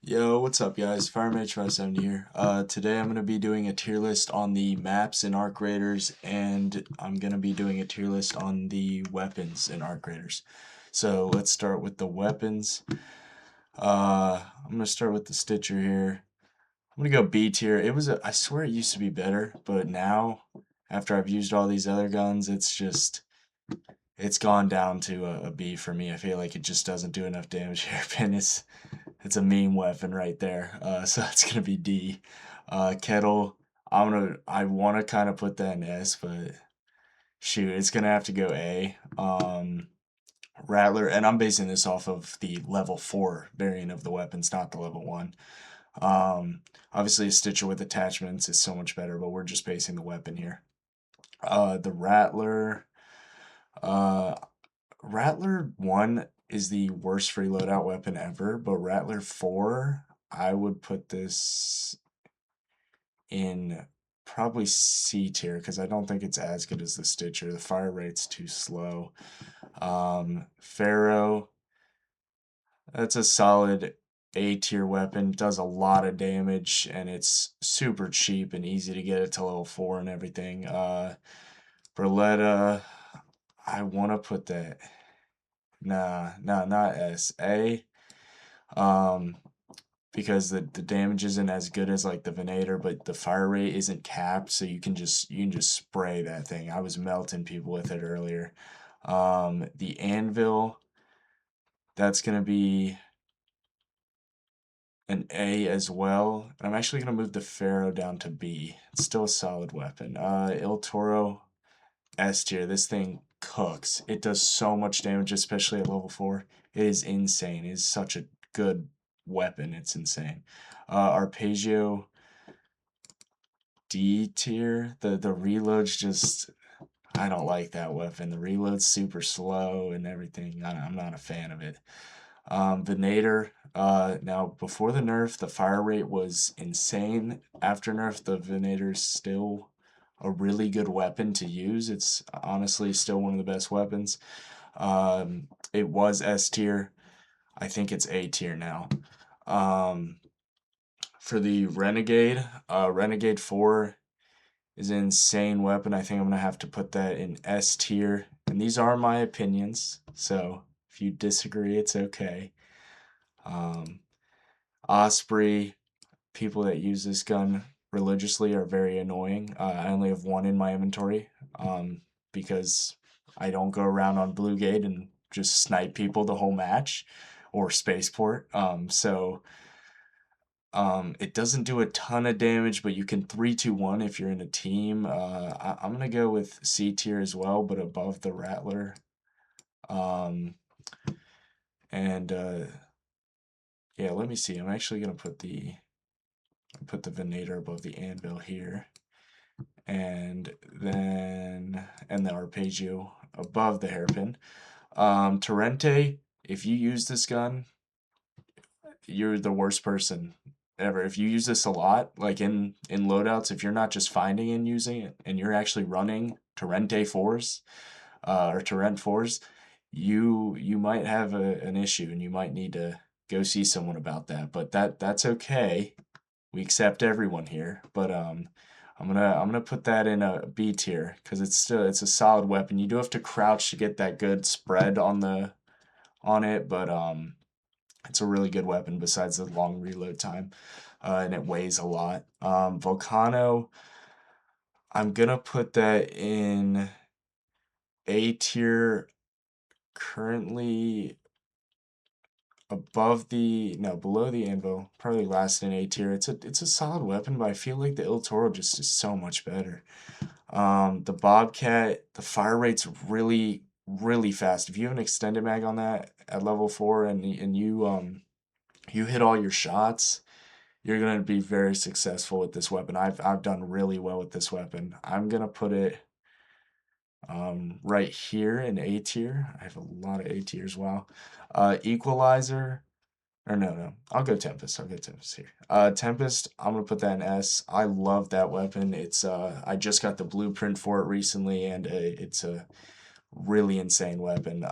Yo, what's up guys? FireMage570 here. Today I'm going to be doing a tier list on the maps in Arc Raiders, and I'm going to be doing a tier list on the weapons in Arc Raiders. So let's start with the weapons. I'm going to start with the Stitcher here. I'm going to go B tier. I swear it used to be better, but now, after I've used all these other guns, it's gone down to a B for me. I feel like it just doesn't do enough damage. Hairpin is it's a meme weapon right there. So it's gonna be D. Kettle. I wanna kind of put that in S, but shoot, it's gonna have to go A. Rattler, and I'm basing this off of the level 4 variant of the weapons, not the level 1. Obviously, a Stitcher with attachments is so much better, but we're just basing the weapon here. The Rattler. Uh, Rattler 1 is the worst free loadout weapon ever, but Rattler 4, I would put this in probably C tier because I don't think it's as good as the Stitcher. The fire rate's too slow. Pharaoh, that's a solid A tier weapon, does a lot of damage, and it's super cheap and easy to get it to level 4 and everything. Berletta, I want to put that. Nah, not S. A. Um, because the damage isn't as good as like the Venator, but the fire rate isn't capped, so you can just spray that thing. I was melting people with it earlier. The Anvil, that's gonna be an A as well. And I'm actually gonna move the Pharaoh down to B. It's still a solid weapon. Il Toro, S tier. This thing cooks. It does so much damage, especially at level 4. It is insane. It is such a good weapon. It's insane. Arpeggio, D tier. The reload's just, I don't like that weapon. The reload's super slow and everything. I'm not a fan of it. Venator. Now before the nerf, the fire rate was insane. After nerf, the Venator's still a really good weapon to use. It's honestly still one of the best weapons. It was S tier. I think it's A tier now. For the Renegade, Renegade 4 is an insane weapon. I think I'm going to have to put that in S tier. And these are my opinions, so if you disagree, it's okay. Osprey, people that use this gun religiously are very annoying. I only have one in my inventory because I don't go around on Blue Gate and just snipe people the whole match or Spaceport. It doesn't do a ton of damage, but you can 3-2-1 if you're in a team. I'm gonna go with C tier as well, but above the Rattler. And yeah, let me see. I'm actually gonna put the Venator above the Anvil here, and the Arpeggio above the Hairpin. Torrente, if you use this gun, you're the worst person ever. If you use this a lot, like in loadouts, if you're not just finding and using it, and you're actually running Torrente 4s or Torrent 4s, you might have an issue, and you might need to go see someone about that. But that's okay. We accept everyone here, but I'm gonna put that in a B tier because it's a solid weapon. You do have to crouch to get that good spread on it, but it's a really good weapon besides the long reload time, and it weighs a lot. Volcano, I'm gonna put that in A tier currently below the Anvil, probably last in A tier. It's a solid weapon, but I feel like the Il Toro just is so much better. The Bobcat, the fire rate's really, really fast. If you have an extended mag on that at level 4 and you hit all your shots, you're gonna be very successful with this weapon. I've done really well with this weapon. I'm gonna put it right here in A tier. I have a lot of A tiers. Wow. Equalizer. Or no, I'll go Tempest. I'll go Tempest here. Tempest, I'm gonna put that in S. I love that weapon. It's I just got the blueprint for it recently, and it's a really insane weapon.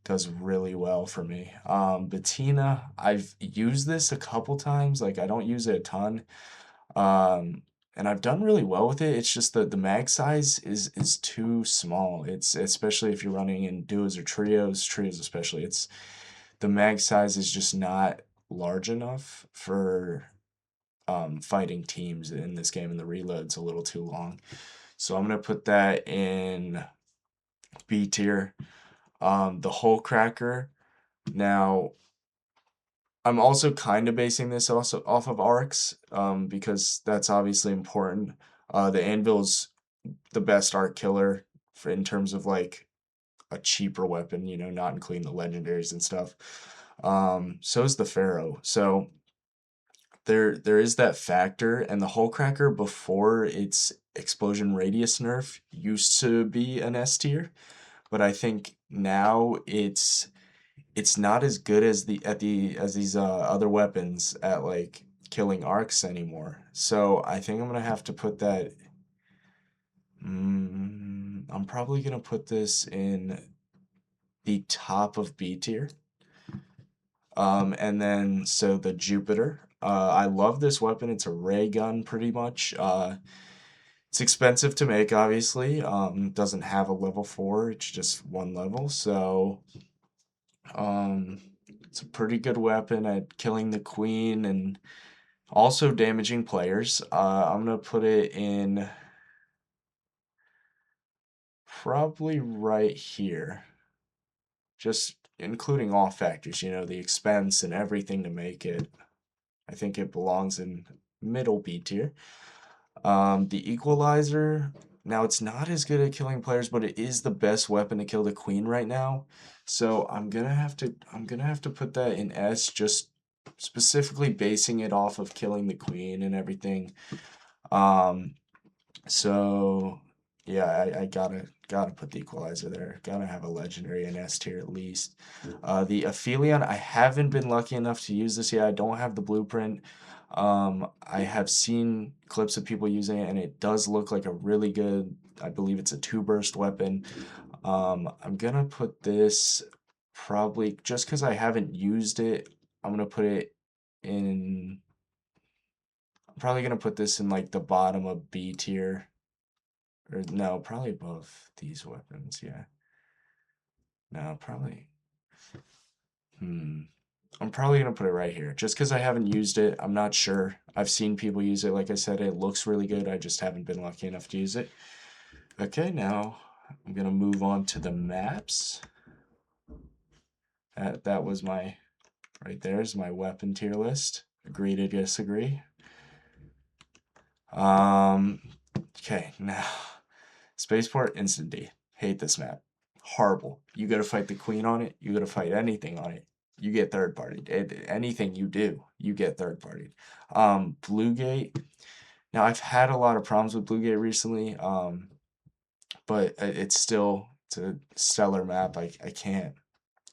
does really well for me. Bettina, I've used this a couple times. Like I don't use it a ton. Um, and I've done really well with it. It's just that the mag size is too small. It's especially if you're running in duos or trios especially. It's the mag size is just not large enough for fighting teams in this game, and the reload's a little too long. So I'm gonna put that in B tier. The Hole Cracker. Now, I'm also kind of basing this also off of arcs, because that's obviously important. The Anvil's the best arc killer in terms of like a cheaper weapon, you know, not including the legendaries and stuff. So is the Pharaoh. So there is that factor, and the Hole Cracker before its explosion radius nerf used to be an S tier, but I think now it's not as good as these other weapons at like killing arcs anymore. So I think I'm gonna have to put that. I'm probably gonna put this in the top of B tier. And then so the Jupiter. I love this weapon. It's a ray gun pretty much. It's expensive to make, obviously. Doesn't have a level 4. It's just one level. So um, it's a pretty good weapon at killing the queen and also damaging players. I'm gonna put it in probably right here. Just including all factors, you know, the expense and everything to make it. I think it belongs in middle B tier. The Equalizer, now it's not as good at killing players, but it is the best weapon to kill the queen right now. So I'm gonna have to put that in S, just specifically basing it off of killing the queen and everything. Um, so yeah, I gotta put the Equalizer there. Gotta have a legendary in S tier at least. The Aphelion, I haven't been lucky enough to use this yet. I don't have the blueprint. I have seen clips of people using it, and it does look like a really good, I believe it's a 2-burst weapon. I'm gonna put this probably, just because I haven't used it, I'm gonna put it in, I'm probably gonna put this in like the bottom of B tier. Or no, probably above these weapons, yeah. No, probably. I'm probably gonna put it right here. Just because I haven't used it, I'm not sure. I've seen people use it. Like I said, it looks really good. I just haven't been lucky enough to use it. Okay, now I'm gonna move on to the maps. That was my, right there's my weapon tier list. Agree to disagree. Okay, now Spaceport Instant D. Hate this map. Horrible. You gotta fight the queen on it. You gotta fight anything on it. You get third party. Anything you do, you get third party. Bluegate. Now I've had a lot of problems with Bluegate recently. But it's a stellar map. I can't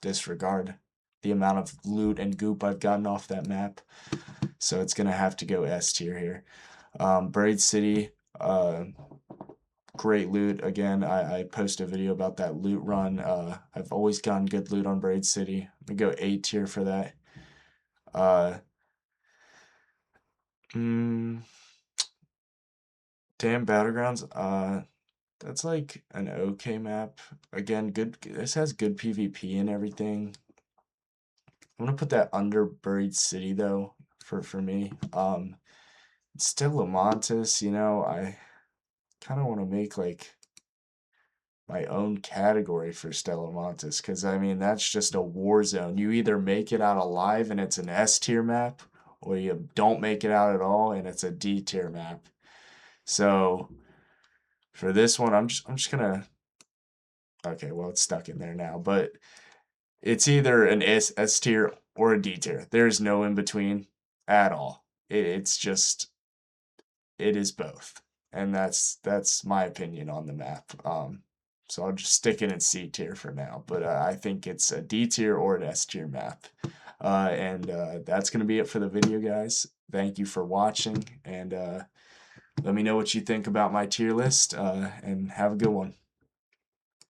disregard the amount of loot and goop I've gotten off that map. So it's gonna have to go S tier here. Braid City. Great loot. Again, I post a video about that loot run. I've always gotten good loot on Braid City. I'm gonna go A tier for that. Uh, mm, Damn Battlegrounds. That's like an okay map. Again, good. This has good PvP and everything. I'm gonna put that under Buried City though, for me. It's still Lamontis, you know. I kind of want to make like my own category for Stellamontis, because I mean that's just a war zone. You either make it out alive and it's an S tier map, or you don't make it out at all and it's a D tier map. So for this one, I'm just gonna, okay, well it's stuck in there now, but it's either an S tier or a D tier. There's no in between at all. It's just, it is both, and that's my opinion on the map. So I'll just stick it in C tier for now, but I think it's a D tier or an S tier map. And that's gonna be it for the video, guys. Thank you for watching, and let me know what you think about my tier list, and have a good one.